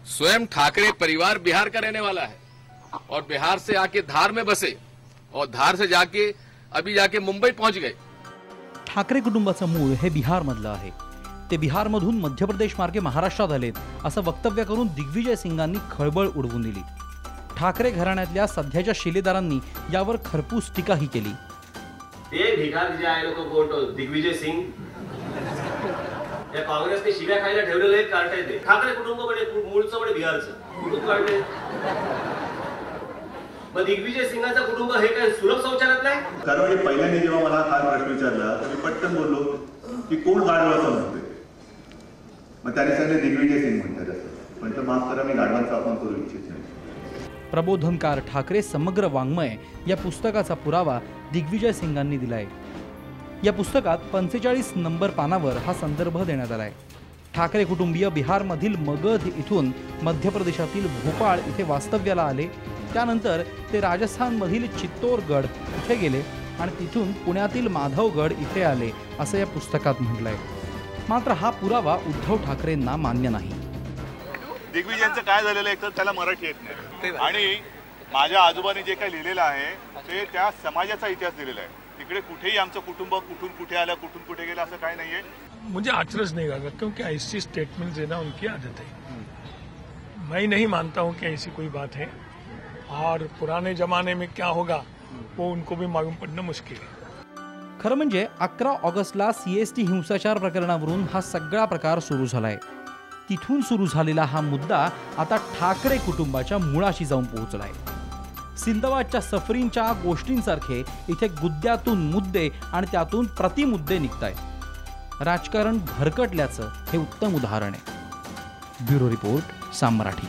स्वयं ठाकरे परिवार बिहार का रहने वाला है और बिहार से आके धार में बसे और धार से जाके अभी जाके मुंबई पहुंच गए। ठाकरे कुटुंबाचं मूळ हे बिहारमधलं आहे। ते बिहारमधून मध्य प्रदेश मार्गे महाराष्ट्रात आलेत असं वक्तव्य करून दिग्विजय सिंगांनी खळबळ उडवून दिली। ठाकरे घराण्यातल्या सध्याच्या शिलेदारांनी यावर खरपूस टीकाही केली। ते भिकार जे आहे लोक कोण दिग्विजय सिंग या काँग्रेसने शिव्या खायला ठेवलेले आहेत कार्ट आहे ते ठाकरे कुटुंबाकडे मूळचं म्हणजे बिहारचं कुटुंब काढले। मग दिग्विजय सिंगाचा कुटुंब हे काय सुलभ शौचालयात नाही? कारण पहिल्यांदा जेव्हा मला हा प्रश्न विचारला तर मी पटकन बोललो की कोण गाढवा असं म्हणतोय। मग त्याने सांगितलं दिग्विजय सिंग म्हणतात असं। पण माफ करा, मी गाढवांचा अपमान करू इच्छित नाही। प्रबोधनकार ठाकरे समग्र वाङ्मय या पुस्तकाचा पुरावा दिग्विजय सिंगांनी दिलाय। या पुस्तकात 45 नंबर पानावर हा संदर्भ देण्यात आलाय। ठाकरे कुटुंबीय बिहारमधील मगध इथून मध्य प्रदेशातील भोपाळ इथे वास्तव्याला आले। त्यानंतर ते राजस्थानमधील चित्तोरगड इथे गेले आणि तिथून पुण्यातील माधवगड इथे आले असं या पुस्तकात म्हटलंय। मात्र हा पुरावा उद्धव ठाकरेंना मान्य नाही। दिग्विजयांचं काय झालेलं आहे, तर त्याला मराठी येत नाही आणि माझ्या आजोबांनी जे काही लिहिलेलं आहे ते त्या समाजाचा इतिहास दिलेला आहे। तिकडे कुठेही आमचं कुटुंब कुठून कुठे आलं कुठून कुठे गेलं असं काही नाहीये। मुझे अचरज नहीं लगा क्योंकि ऐसी स्टेटमेंट देना उनकी आदत है। मैं नहीं मानता हूं कि ऐसी कोई बात है और पुराने जमाने में क्या होगा वो उनको भी मालूम पड़ना मुश्किल है। खरं म्हणजे 11 ऑगस्टला सीएसटी हिंसाचार प्रकरणावरून हा सगळा प्रकार सुरू झालाय। तिथून सुरू झालेला हा मुद्दा आता ठाकरे कुटुंबाच्या मुळाशी जाऊन पोहोचलाय। सिंदवाडच्या सफरींच्या गोष्टींसारखे इथे गुद्द्यातून मुद्दे आणि त्यातून प्रतिमुद्दे निघतायत। राजकारण भरकटल्याचं हे उत्तम उदाहरण आहे। Bureau report, Saam Marathi.